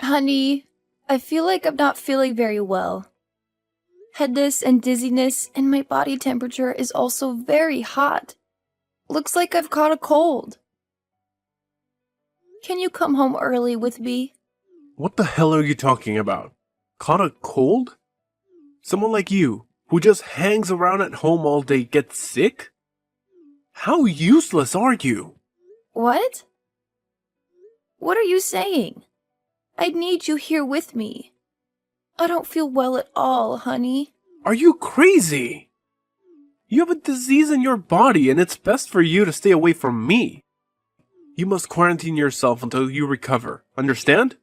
Honey, I feel like I'm not feeling very well. Headache and dizziness, and my body temperature is also very hot. Looks like I've caught a cold. Can you come home early with me? What the hell are you talking about? Caught a cold? Someone like you, who just hangs around at home all day, gets sick? How useless are you? What? What are you saying? I need you here with me. I don't feel well at all, honey. Are you crazy? You have a disease in your body and it's best for you to stay away from me. You must quarantine yourself until you recover, understand?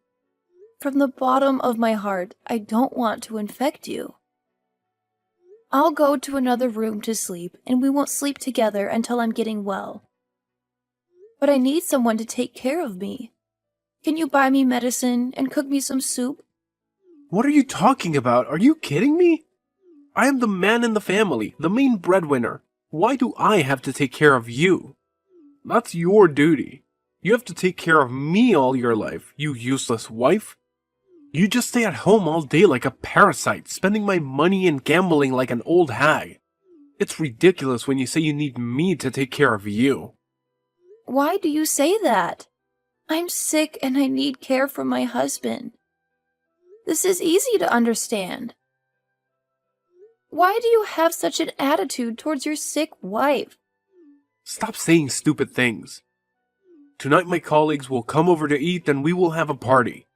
From the bottom of my heart, I don't want to infect you. I'll go to another room to sleep, and we won't sleep together until I'm getting well. But I need someone to take care of me. Can you buy me medicine and cook me some soup? What are you talking about? Are you kidding me? I am the man in the family, the main breadwinner. Why do I have to take care of you? That's your duty. You have to take care of me all your life, you useless wife. You just stay at home all day like a parasite, spending my money and gambling like an old hag. It's ridiculous when you say you need me to take care of you. Why do you say that? I'm sick and I need care from my husband. This is easy to understand. Why do you have such an attitude towards your sick wife? Stop saying stupid things. Tonight my colleagues will come over to eat and we will have a party.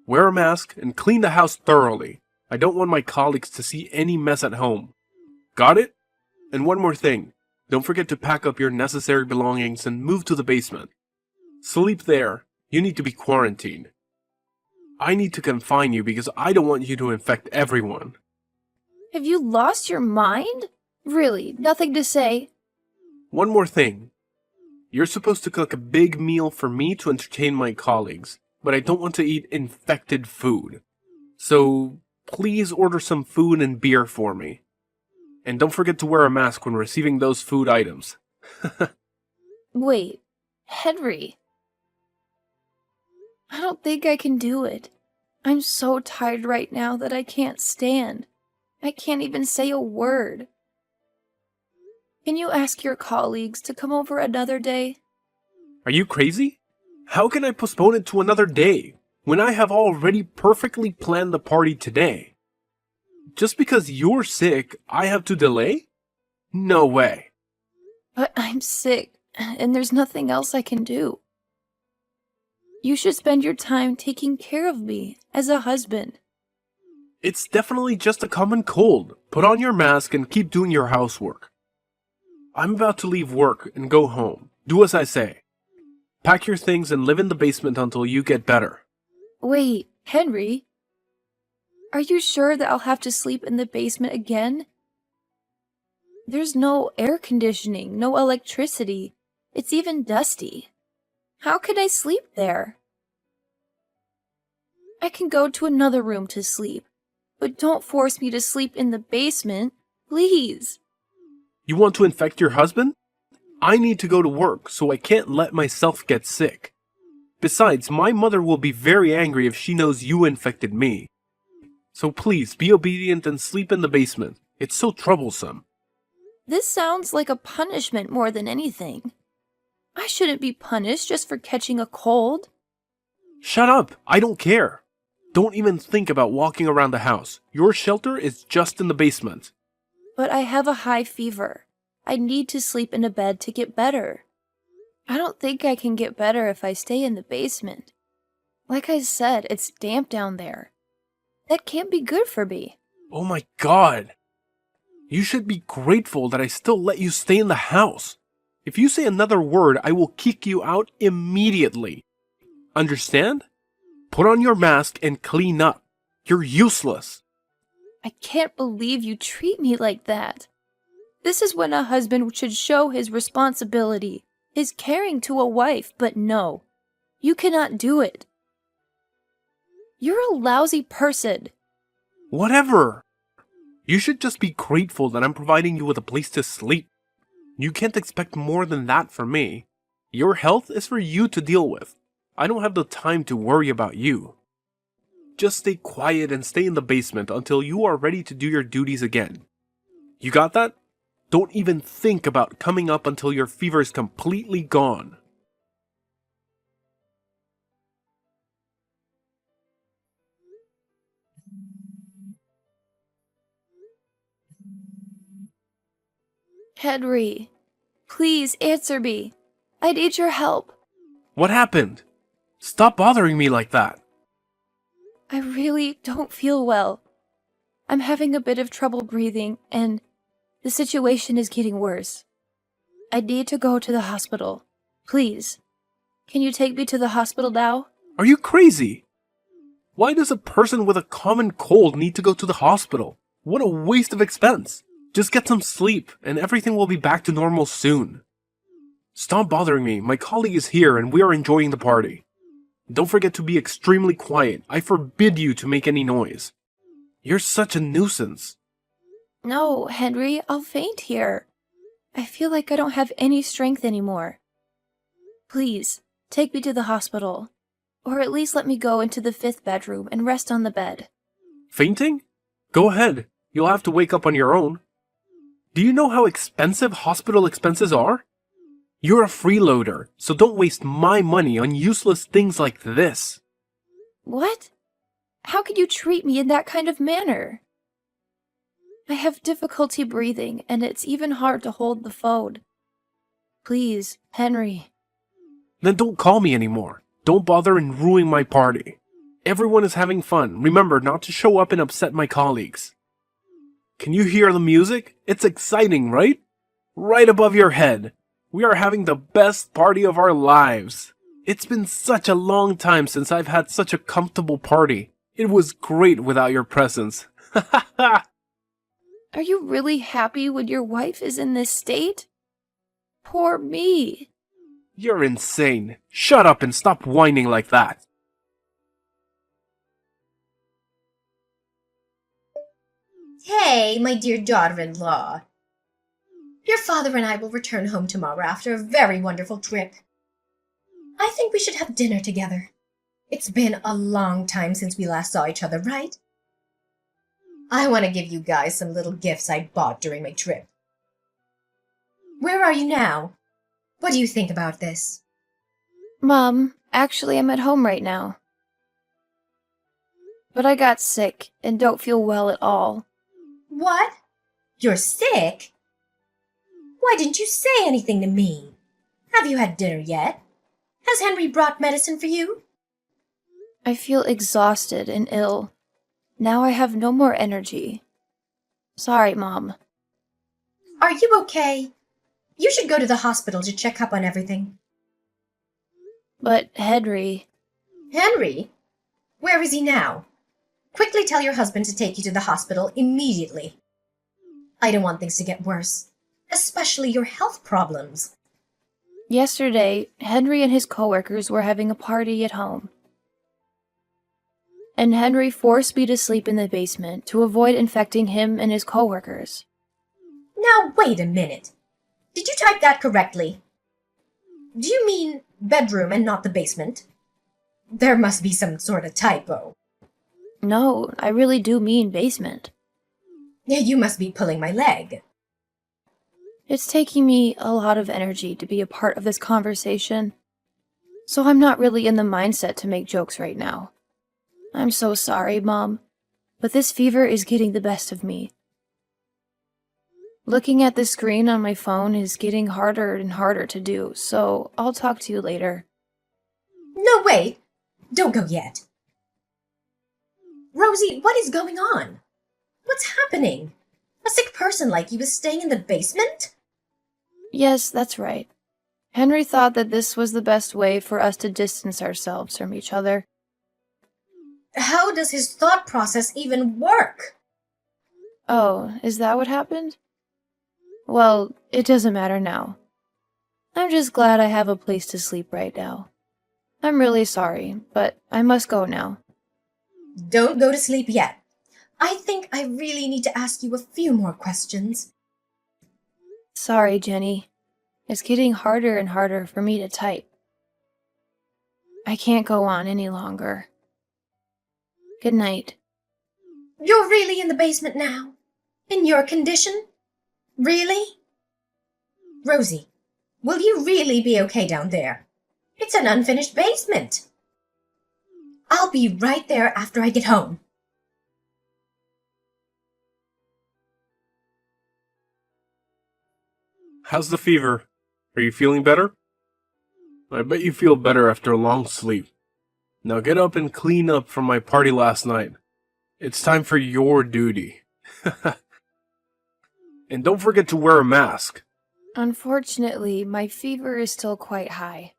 Wear a mask and clean the house thoroughly. I don't want my colleagues to see any mess at home. Got it? And one more thing. Don't forget to pack up your necessary belongings and move to the basement. Sleep there. You need to be quarantined. I need to confine you because I don't want you to infect everyone. Have you lost your mind? Really, nothing to say? One more thing. You're supposed to cook a big meal for me to entertain my colleagues, but I don't want to eat infected food. So, please order some food and beer for me. And don't forget to wear a mask when receiving those food items. Wait, Henry. I don't think I can do it. I'm so tired right now that I can't stand. I can't even say a word. Can you ask your colleagues to come over another day? Are you crazy? How can I postpone it to another day when I have already perfectly planned the party today? Just because you're sick, I have to delay? No way. But I'm sick, and there's nothing else I can do. You should spend your time taking care of me as a husband. It's definitely just a common cold. Put on your mask and keep doing your housework. I'm about to leave work and go home. Do as I say. Pack your things and live in the basement until you get better. Wait, Henry? Are you sure that I'll have to sleep in the basement again? There's no air conditioning, no electricity. It's even dusty. How can I sleep there? I can go to another room to sleep, but don't force me to sleep in the basement, please. You want to infect your husband? I need to go to work, so I can't let myself get sick. Besides, my mother will be very angry if she knows you infected me. So please, be obedient and sleep in the basement. It's so troublesome. This sounds like a punishment more than anything. I shouldn't be punished just for catching a cold. Shut up! I don't care. Don't even think about walking around the house. Your shelter is just in the basement. But I have a high fever. I need to sleep in a bed to get better. I don't think I can get better if I stay in the basement. Like I said, it's damp down there. That can't be good for me. Oh my god! You should be grateful that I still let you stay in the house. If you say another word, I will kick you out immediately. Understand? Put on your mask and clean up. You're useless. I can't believe you treat me like that. This is when a husband should show his responsibility, his caring to a wife, but no, you cannot do it. You're a lousy person. Whatever. You should just be grateful that I'm providing you with a place to sleep. You can't expect more than that from me. Your health is for you to deal with. I don't have the time to worry about you. Just stay quiet and stay in the basement until you are ready to do your duties again. You got that? Don't even think about coming up until your fever is completely gone. Henry, please answer me. I need your help. What happened? Stop bothering me like that. I really don't feel well. I'm having a bit of trouble breathing, and the situation is getting worse. I need to go to the hospital. Please. Can you take me to the hospital now? Are you crazy? Why does a person with a common cold need to go to the hospital? What a waste of expense. Just get some sleep, and everything will be back to normal soon. Stop bothering me. My colleague is here, and we are enjoying the party. Don't forget to be extremely quiet. I forbid you to make any noise. You're such a nuisance. No, Henry, I'll faint here. I feel like I don't have any strength anymore. Please, take me to the hospital. Or at least let me go into the 5th bedroom and rest on the bed. Fainting? Go ahead. You'll have to wake up on your own. Do you know how expensive hospital expenses are? You're a freeloader, so don't waste my money on useless things like this. What? How could you treat me in that kind of manner? I have difficulty breathing, and it's even hard to hold the phone. Please, Henry. Then don't call me anymore. Don't bother and ruin my party. Everyone is having fun. Remember not to show up and upset my colleagues. Can you hear the music? It's exciting, right? Right above your head. We are having the best party of our lives. It's been such a long time since I've had such a comfortable party. It was great without your presence. Ha ha ha! Are you really happy when your wife is in this state? Poor me. You're insane. Shut up and stop whining like that. Hey, my dear daughter-in-law. Your father and I will return home tomorrow after a very wonderful trip. I think we should have dinner together. It's been a long time since we last saw each other, right? I want to give you guys some little gifts I bought during my trip. Where are you now? What do you think about this? Mom, actually I'm at home right now. But I got sick and don't feel well at all. What? You're sick? Why didn't you say anything to me? Have you had dinner yet? Has Henry brought medicine for you? I feel exhausted and ill. Now I have no more energy. Sorry, Mom. Are you okay? You should go to the hospital to check up on everything. But Henry... Henry? Where is he now? Quickly tell your husband to take you to the hospital immediately. I don't want things to get worse, especially your health problems. Yesterday, Henry and his coworkers were having a party at home. And Henry forced me to sleep in the basement to avoid infecting him and his coworkers. Now, wait a minute. Did you type that correctly? Do you mean bedroom and not the basement? There must be some sort of typo. No, I really do mean basement. You must be pulling my leg. It's taking me a lot of energy to be a part of this conversation, so I'm not really in the mindset to make jokes right now. I'm so sorry, Mom, but this fever is getting the best of me. Looking at the screen on my phone is getting harder and harder to do, so I'll talk to you later. No, wait. Don't go yet. Rosie, what is going on? What's happening? A sick person like you is staying in the basement? Yes, that's right. Henry thought that this was the best way for us to distance ourselves from each other. How does his thought process even work? Oh, is that what happened? Well, it doesn't matter now. I'm just glad I have a place to sleep right now. I'm really sorry, but I must go now. Don't go to sleep yet. I think I really need to ask you a few more questions. Sorry, Jenny. It's getting harder and harder for me to type. I can't go on any longer. Good night. You're really in the basement now? In your condition? Really? Rosie, will you really be okay down there? It's an unfinished basement. I'll be right there after I get home. How's the fever? Are you feeling better? I bet you feel better after a long sleep. Now get up and clean up from my party last night. It's time for your duty. And don't forget to wear a mask. Unfortunately, my fever is still quite high.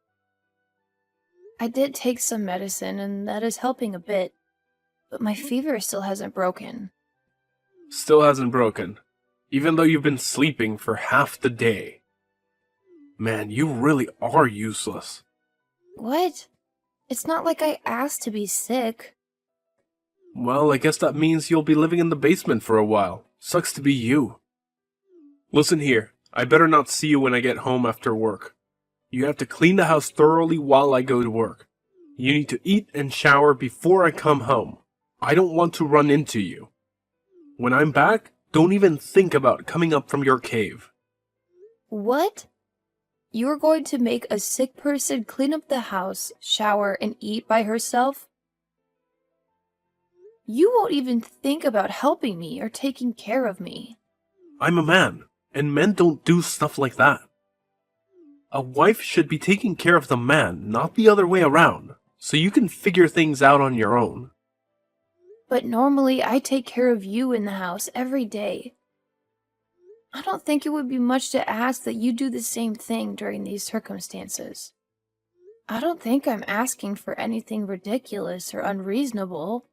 I did take some medicine, and that is helping a bit, but my fever still hasn't broken. Still hasn't broken, even though you've been sleeping for half the day. Man, you really are useless. What? It's not like I asked to be sick. Well, I guess that means you'll be living in the basement for a while. Sucks to be you. Listen here, I better not see you when I get home after work. You have to clean the house thoroughly while I go to work. You need to eat and shower before I come home. I don't want to run into you. When I'm back, don't even think about coming up from your cave. What? You're going to make a sick person clean up the house, shower, and eat by herself? You won't even think about helping me or taking care of me. I'm a man, and men don't do stuff like that. A wife should be taking care of the man, not the other way around, so you can figure things out on your own. But normally I take care of you in the house every day. I don't think it would be much to ask that you do the same thing during these circumstances. I don't think I'm asking for anything ridiculous or unreasonable.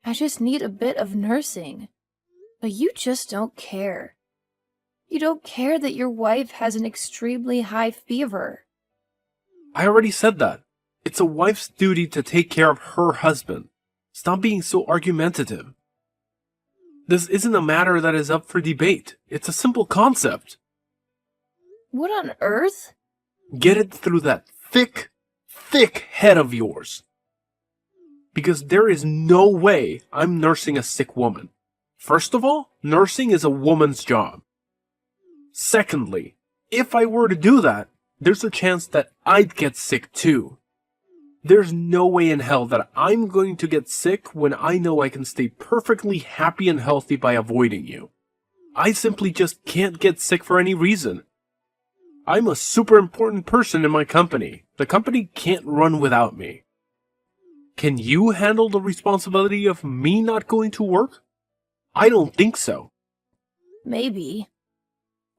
I just need a bit of nursing. But you just don't care. You don't care that your wife has an extremely high fever. I already said that. It's a wife's duty to take care of her husband. Stop being so argumentative. This isn't a matter that is up for debate. It's a simple concept. What on earth? Get it through that thick head of yours. Because there is no way I'm nursing a sick woman. First of all, nursing is a woman's job. Secondly, if I were to do that, there's a chance that I'd get sick too. There's no way in hell that I'm going to get sick when I know I can stay perfectly happy and healthy by avoiding you. I simply just can't get sick for any reason. I'm a super important person in my company. The company can't run without me. Can you handle the responsibility of me not going to work? I don't think so. Maybe.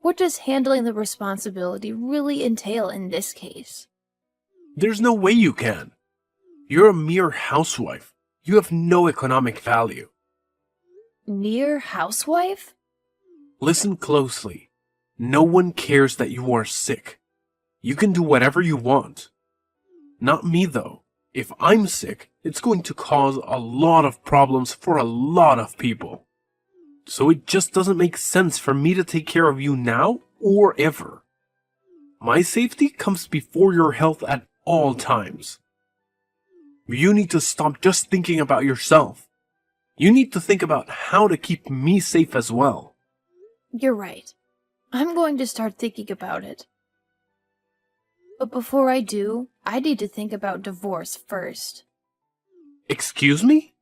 What does handling the responsibility really entail in this case? There's no way you can. You're a mere housewife. You have no economic value. Mere housewife? Listen closely. No one cares that you are sick. You can do whatever you want. Not me, though. If I'm sick, it's going to cause a lot of problems for a lot of people. So it just doesn't make sense for me to take care of you now or ever. My safety comes before your health at all times. You need to stop just thinking about yourself. You need to think about how to keep me safe as well. You're right. I'm going to start thinking about it. But before I do, I need to think about divorce first. Excuse me?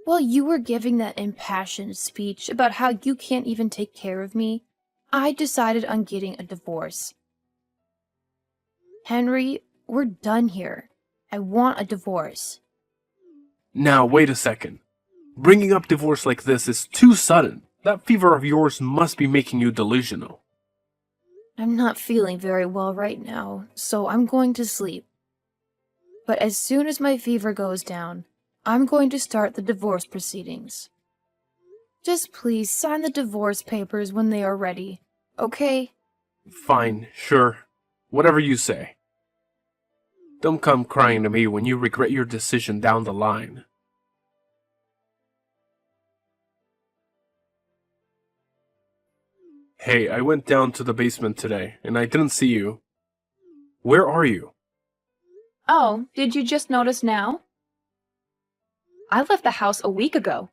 While you were giving that impassioned speech about how you can't even take care of me, I decided on getting a divorce. Henry, we're done here. I want a divorce. Now, wait a second. Bringing up divorce like this is too sudden. That fever of yours must be making you delusional. I'm not feeling very well right now, so I'm going to sleep. But as soon as my fever goes down, I'm going to start the divorce proceedings. Just please sign the divorce papers when they are ready, okay? Fine, sure. Whatever you say. Don't come crying to me when you regret your decision down the line. Hey, I went down to the basement today, and I didn't see you. Where are you? Oh, did you just notice now? I left the house a week ago.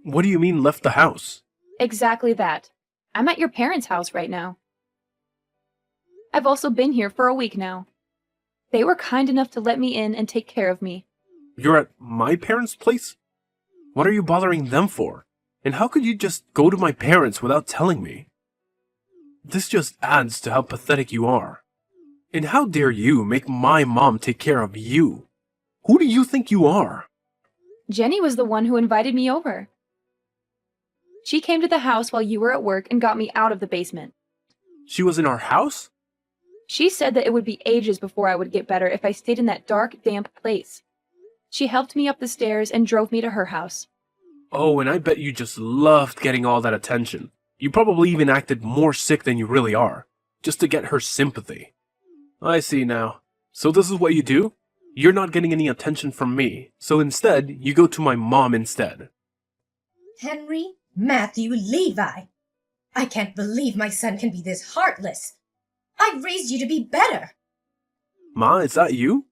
What do you mean left the house? Exactly that. I'm at your parents' house right now. I've also been here for a week now. They were kind enough to let me in and take care of me. You're at my parents' place? What are you bothering them for? And how could you just go to my parents without telling me? This just adds to how pathetic you are. And how dare you make my mom take care of you? Who do you think you are? Jenny was the one who invited me over. She came to the house while you were at work and got me out of the basement. She was in our house? She said that it would be ages before I would get better if I stayed in that dark, damp place. She helped me up the stairs and drove me to her house. Oh, and I bet you just loved getting all that attention. You probably even acted more sick than you really are, just to get her sympathy. I see now. So this is what you do? You're not getting any attention from me, so instead, you go to my mom instead. Henry Matthew Levi. I can't believe my son can be this heartless. I raised you to be better. Ma, is that you?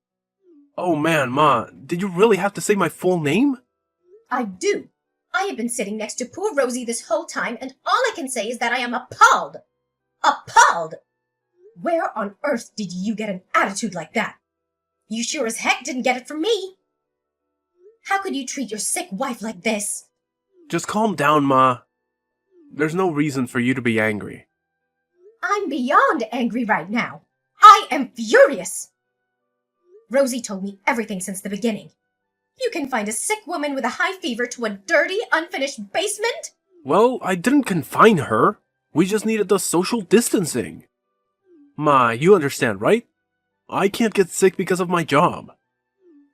Oh man, Ma, did you really have to say my full name? I do. I have been sitting next to poor Rosie this whole time, and all I can say is that I am appalled. Appalled! Where on earth did you get an attitude like that? You sure as heck didn't get it from me. How could you treat your sick wife like this? Just calm down, Ma. There's no reason for you to be angry. I'm beyond angry right now. I am furious. Rosie told me everything since the beginning. You can find a sick woman with a high fever to a dirty, unfinished basement? Well, I didn't confine her. We just needed the social distancing. Ma, you understand, right? I can't get sick because of my job.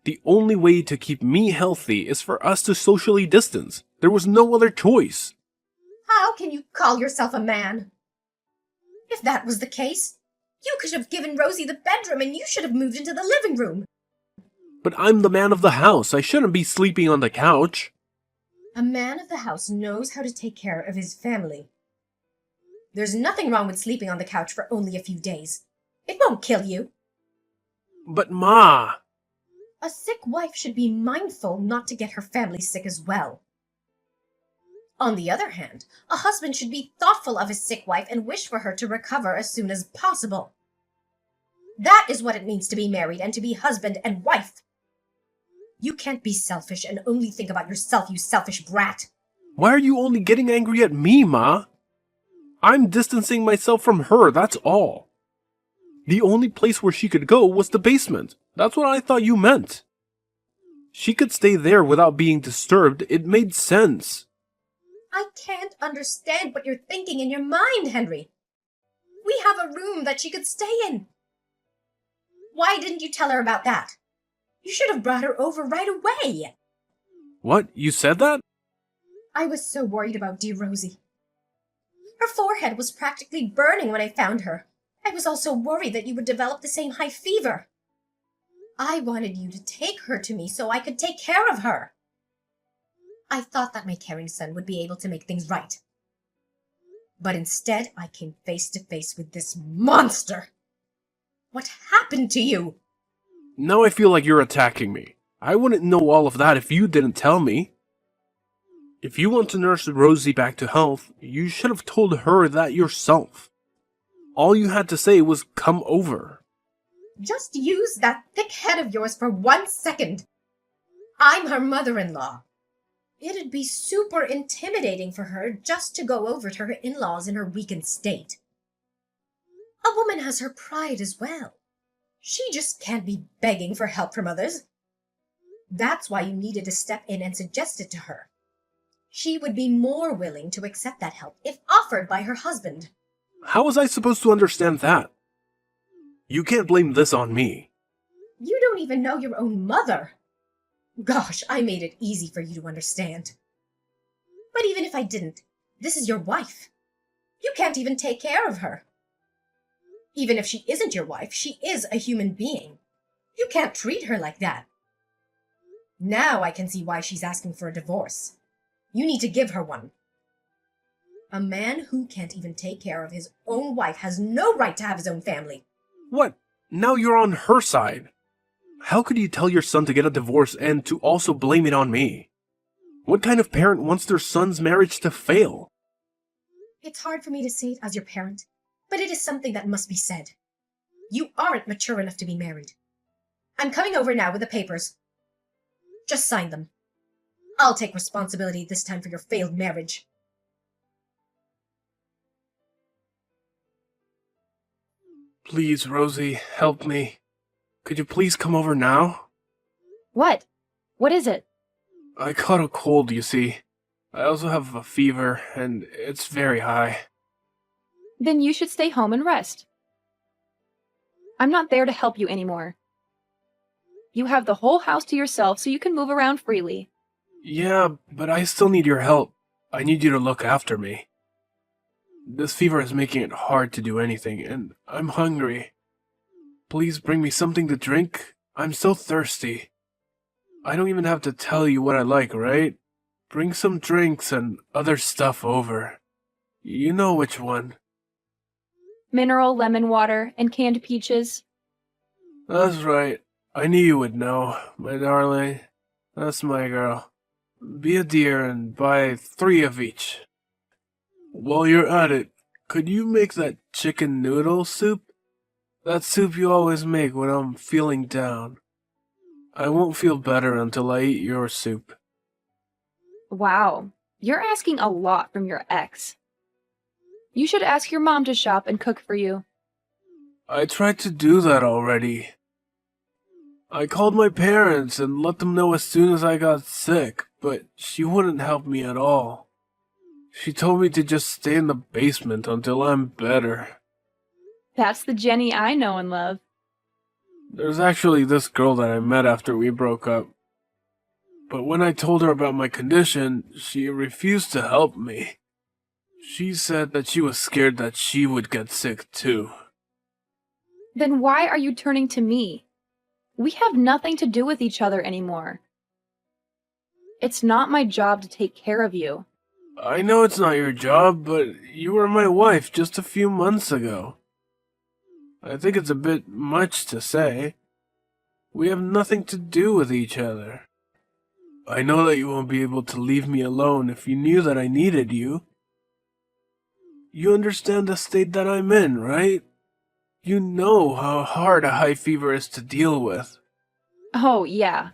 The only way to keep me healthy is for us to socially distance. There was no other choice. How can you call yourself a man? If that was the case, you could have given Rosie the bedroom and you should have moved into the living room. But I'm the man of the house. I shouldn't be sleeping on the couch. A man of the house knows how to take care of his family. There's nothing wrong with sleeping on the couch for only a few days. It won't kill you. But Ma... A sick wife should be mindful not to get her family sick as well. On the other hand, a husband should be thoughtful of his sick wife and wish for her to recover as soon as possible. That is what it means to be married and to be husband and wife. You can't be selfish and only think about yourself, you selfish brat. Why are you only getting angry at me, Ma? I'm distancing myself from her, that's all. The only place where she could go was the basement. That's what I thought you meant. She could stay there without being disturbed. It made sense. I can't understand what you're thinking in your mind, Henry. We have a room that she could stay in. Why didn't you tell her about that? You should have brought her over right away. What? You said that? I was so worried about dear Rosie. Her forehead was practically burning when I found her. I was also worried that you would develop the same high fever. I wanted you to take her to me so I could take care of her. I thought that my caring son would be able to make things right. But instead, I came face to face with this monster. What happened to you? Now I feel like you're attacking me. I wouldn't know all of that if you didn't tell me. If you want to nurse Rosie back to health, you should have told her that yourself. All you had to say was come over. Just use that thick head of yours for 1 second. I'm her mother-in-law. It'd be super intimidating for her just to go over to her in-laws in her weakened state. A woman has her pride as well. She just can't be begging for help from others. That's why you needed to step in and suggest it to her. She would be more willing to accept that help if offered by her husband. How was I supposed to understand that? You can't blame this on me. You don't even know your own mother. Gosh, I made it easy for you to understand. But even if I didn't, this is your wife. You can't even take care of her. Even if she isn't your wife, she is a human being. You can't treat her like that. Now I can see why she's asking for a divorce. You need to give her one. A man who can't even take care of his own wife has no right to have his own family. What? Now you're on her side. How could you tell your son to get a divorce and to also blame it on me? What kind of parent wants their son's marriage to fail? It's hard for me to say it as your parent, but it is something that must be said. You aren't mature enough to be married. I'm coming over now with the papers. Just sign them. I'll take responsibility this time for your failed marriage. Please, Rosie, help me. Could you please come over now? What? What is it? I caught a cold, you see. I also have a fever, and it's very high. Then you should stay home and rest. I'm not there to help you anymore. You have the whole house to yourself so you can move around freely. Yeah, but I still need your help. I need you to look after me. This fever is making it hard to do anything, and I'm hungry. Please bring me something to drink. I'm so thirsty. I don't even have to tell you what I like, right? Bring some drinks and other stuff over. You know which one. Mineral lemon water and canned peaches. That's right. I knew you would know, my darling. That's my girl. Be a dear and buy 3 of each. While you're at it, could you make that chicken noodle soup? That soup you always make when I'm feeling down. I won't feel better until I eat your soup. Wow, you're asking a lot from your ex. You should ask your mom to shop and cook for you. I tried to do that already. I called my parents and let them know as soon as I got sick, but she wouldn't help me at all. She told me to just stay in the basement until I'm better. That's the Jenny I know and love. There's actually this girl that I met after we broke up. But when I told her about my condition, she refused to help me. She said that she was scared that she would get sick too. Then why are you turning to me? We have nothing to do with each other anymore. It's not my job to take care of you. I know it's not your job, but you were my wife just a few months ago. I think it's a bit much to say. We have nothing to do with each other. I know that you won't be able to leave me alone if you knew that I needed you. You understand the state that I'm in, right? You know how hard a high fever is to deal with. Oh, yeah.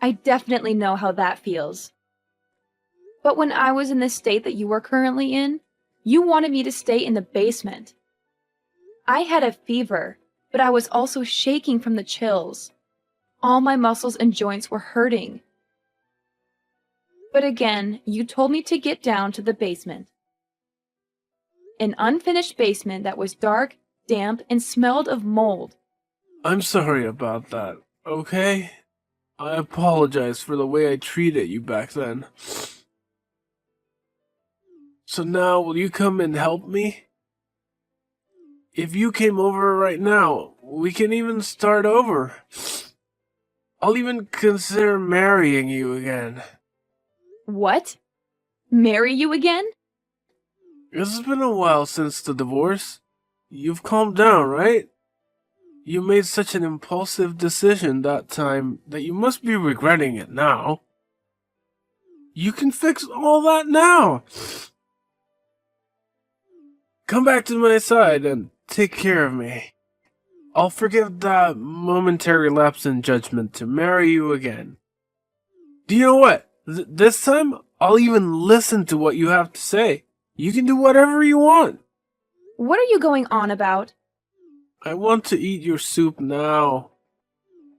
I definitely know how that feels. But when I was in the state that you are currently in, you wanted me to stay in the basement. I had a fever, but I was also shaking from the chills. All my muscles and joints were hurting. But again, you told me to get down to the basement. An unfinished basement that was dark, damp, and smelled of mold. I'm sorry about that, okay? I apologize for the way I treated you back then. So now, will you come and help me? If you came over right now, we can even start over. I'll even consider marrying you again. What? Marry you again? It's been a while since the divorce. You've calmed down, right? You made such an impulsive decision that time that you must be regretting it now. You can fix all that now. Come back to my side and take care of me. I'll forgive that momentary lapse in judgment to marry you again. Do you know what? This time, I'll even listen to what you have to say. You can do whatever you want. What are you going on about? I want to eat your soup now.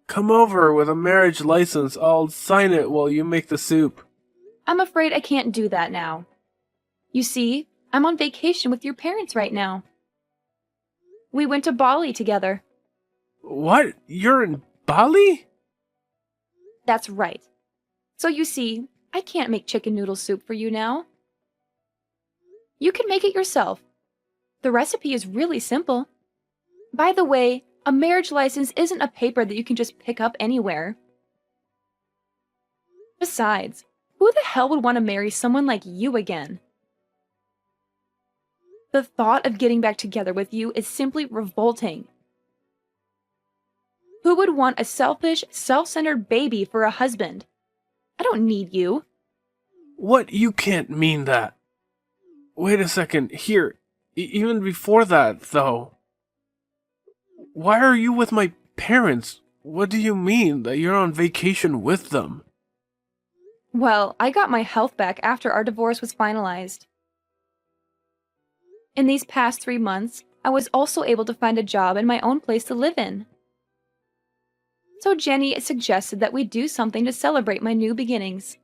Come over with a marriage license. I'll sign it while you make the soup. I'm afraid I can't do that now. You see, I'm on vacation with your parents right now. We went to Bali together. What? You're in Bali? That's right. So you see, I can't make chicken noodle soup for you now. You can make it yourself. The recipe is really simple. By the way, a marriage license isn't a paper that you can just pick up anywhere. Besides, who the hell would want to marry someone like you again? The thought of getting back together with you is simply revolting. Who would want a selfish, self-centered baby for a husband? I don't need you. What? You can't mean that. Wait a second. Here. Even before that, though. Why are you with my parents? What do you mean that you're on vacation with them? Well, I got my health back after our divorce was finalized. In these past 3 months, I was also able to find a job and my own place to live in. So Jenny suggested that we do something to celebrate my new beginnings.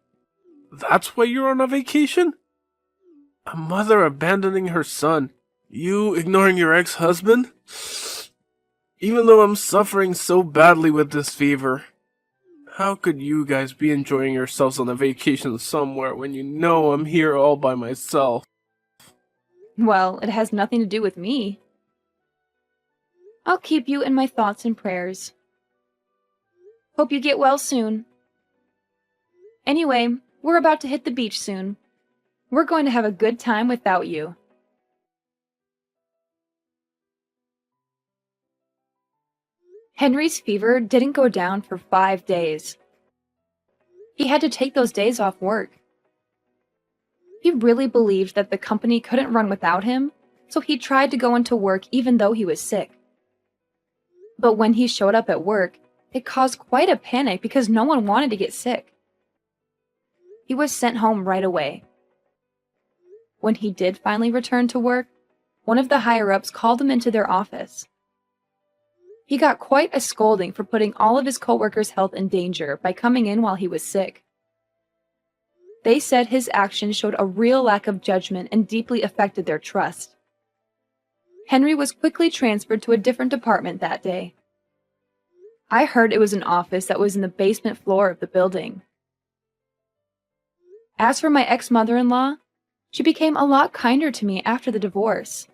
That's why you're on a vacation? A mother abandoning her son. You ignoring your ex-husband? Even though I'm suffering so badly with this fever. How could you guys be enjoying yourselves on a vacation somewhere when you know I'm here all by myself? Well, it has nothing to do with me. I'll keep you in my thoughts and prayers. Hope you get well soon. Anyway, we're about to hit the beach soon. We're going to have a good time without you. Henry's fever didn't go down for 5 days. He had to take those days off work. He really believed that the company couldn't run without him, so he tried to go into work even though he was sick. But when he showed up at work, it caused quite a panic because no one wanted to get sick. He was sent home right away. When he did finally return to work, one of the higher-ups called him into their office. He got quite a scolding for putting all of his coworkers' health in danger by coming in while he was sick. They said his actions showed a real lack of judgment and deeply affected their trust. Henry was quickly transferred to a different department that day. I heard it was an office that was in the basement floor of the building. As for my ex-mother-in-law, she became a lot kinder to me after the divorce.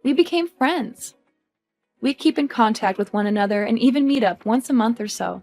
We became friends. We'd keep in contact with one another and even meet up once a month or so.